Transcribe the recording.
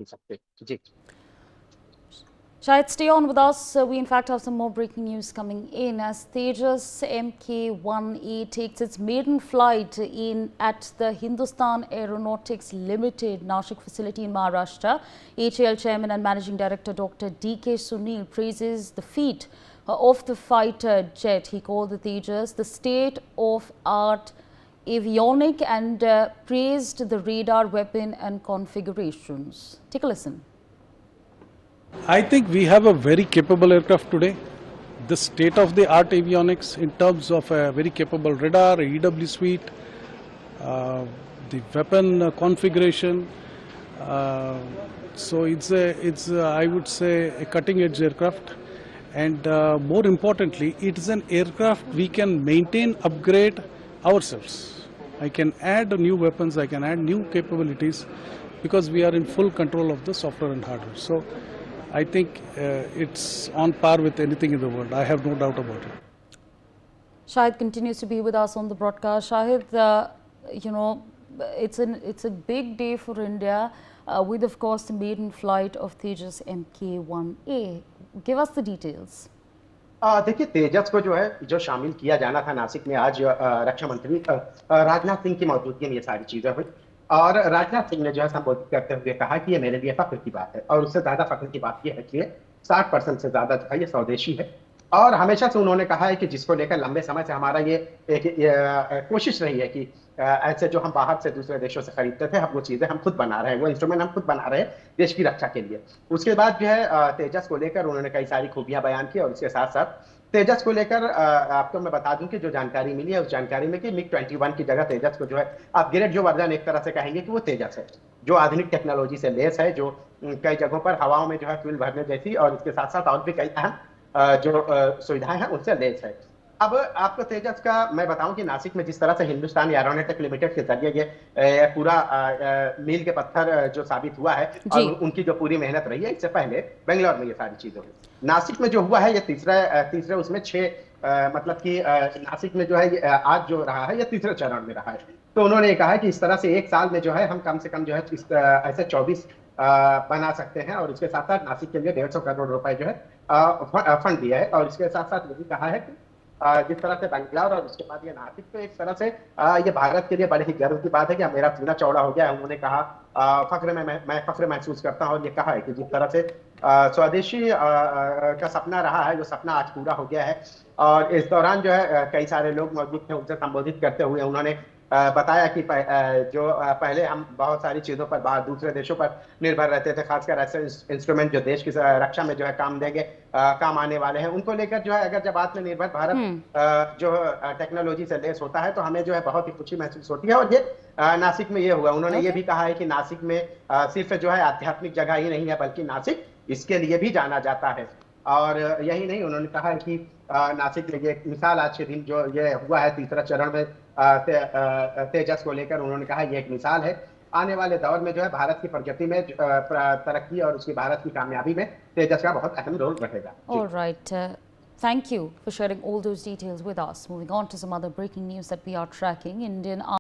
नहीं सकते। जी। Shahid, stay on with us. We in fact have some more breaking news coming in as Tejas Mk1A takes its maiden flight in at the Hindustan Aeronautics Limited Nashik facility in Maharashtra. HAL Chairman and Managing Director Dr. D.K. Sunil praises the feat of the fighter jet. He called the Tejas the state-of-art avionic and praised the radar weapon and configurations. Take a listen. I think we have a very capable aircraft today. The state-of-the-art avionics in terms of a very capable radar, EW suite, the weapon configuration. So it's I would say a cutting-edge aircraft, and more importantly, it is an aircraft we can maintain, upgrade ourselves. I can add new weapons, I can add new capabilities, because we are in full control of the software and hardware. So I think it's on par with anything in the world. I have no doubt about it. Shahid continues to be with us on the broadcast. Shahid, you know, it's a big day for India with, of course, the maiden flight of Tejas Mk1A. Give us the details. देखिए, तेजस को जो शामिल किया जाना था नासिक में, आज रक्षा मंत्री राजनाथ सिंह की मौजूदगी में ये सारी चीजें हुई। और राजनाथ सिंह ने जो है संबोधित करते हुए कहा कि ये मेरे लिए फख्र की बात है, और उससे ज्यादा फख्र की बात ये है कि 60% से ज्यादा जो है ये स्वदेशी है। और हमेशा से उन्होंने कहा है कि जिसको लेकर लंबे समय से हमारा ये कोशिश रही है कि ऐसे जो हम बाहर से दूसरे देशों से खरीदते थे, अब वो चीजें हम खुद बना रहे हैं, वो इंस्ट्रूमेंट हम खुद बना रहे हैं देश की रक्षा के लिए। उसके बाद जो है तेजस को लेकर उन्होंने कई सारी खूबियां बयान की, और उसके साथ साथ तेजस को लेकर आपको मैं बता दूं कि जो जानकारी मिली है, उस जानकारी में कि MiG-21 की जगह तेजस को जो है अपग्रेड जो वर्जन एक तरह से कहेंगे कि वो तेजस है, जो आधुनिक टेक्नोलॉजी से लेस है, जो कई जगहों पर हवाओं में जो है फ्यूल भरने जैसी और इसके साथ साथ और भी कई अहम जो सुविधाएं हैं उनसे लेस है। अब आपको तेजस का मैं बताऊं कि नासिक में जिस तरह से हिंदुस्तान एरोनॉटिक्स लिमिटेड के जरिए ये पूरा मील के पत्थर जो साबित हुआ है, और उनकी जो पूरी मेहनत रही है, इससे पहले बेंगलोर में ये सारी चीजें हुई। नासिक में जो हुआ है ये तीसरे उसमें 6 मतलब कि नासिक में जो है आज जो रहा है ये तीसरे चरण में रहा है। तो उन्होंने कहा है कि इस तरह से एक साल में जो है हम कम से कम जो है ऐसे 24 बना सकते हैं, और इसके साथ साथ नासिक के लिए 150 करोड़ रुपए जो है फंड दिया है। और इसके साथ साथ ये भी कहा है कि जिस तरह से बेंगलोर और उसके बाद ये नासिक, तो एक तरह से ये भारत के लिए बड़े ही गर्व की बात है कि मेरा सीना चौड़ा हो गया है। उन्होंने कहा मैं फख्र महसूस करता हूँ, और ये कहा है कि जिस तरह से स्वदेशी का सपना रहा है, जो सपना आज पूरा हो गया है। और इस दौरान जो है कई सारे लोग मौजूद थे, उनसे संबोधित करते हुए उन्होंने बताया कि पहले हम बहुत सारी चीजों पर बाहर दूसरे देशों पर निर्भर रहते थे, खासकर ऐसे इंस्ट्रूमेंट जो देश की रक्षा में जो है काम देंगे, काम आने वाले हैं, उनको लेकर जो है अगर जब आत्मनिर्भर भारत जो टेक्नोलॉजी से लेस होता है, तो हमें जो है बहुत ही खुशी महसूस होती है। और ये नासिक में ये हुआ। उन्होंने ये भी कहा है कि नासिक में सिर्फ जो है आध्यात्मिक जगह ही नहीं है, बल्कि नासिक इसके लिए भी जाना जाता है। और यही नहीं, उन्होंने कहा है कि नासिक में ये एक मिसाल आज के दिन जो ये हुआ है तीसरा चरण में तेजस को लेकर, उन्होंने कहा ये एक मिसाल है। आने वाले दौर में जो है भारत की प्रगति में तरक्की और उसकी भारत की कामयाबी में तेजस का बहुत अहम रोल रहेगा। All right. Thank you for sharing all those details with us. Moving on to some other breaking news that we are tracking. Indian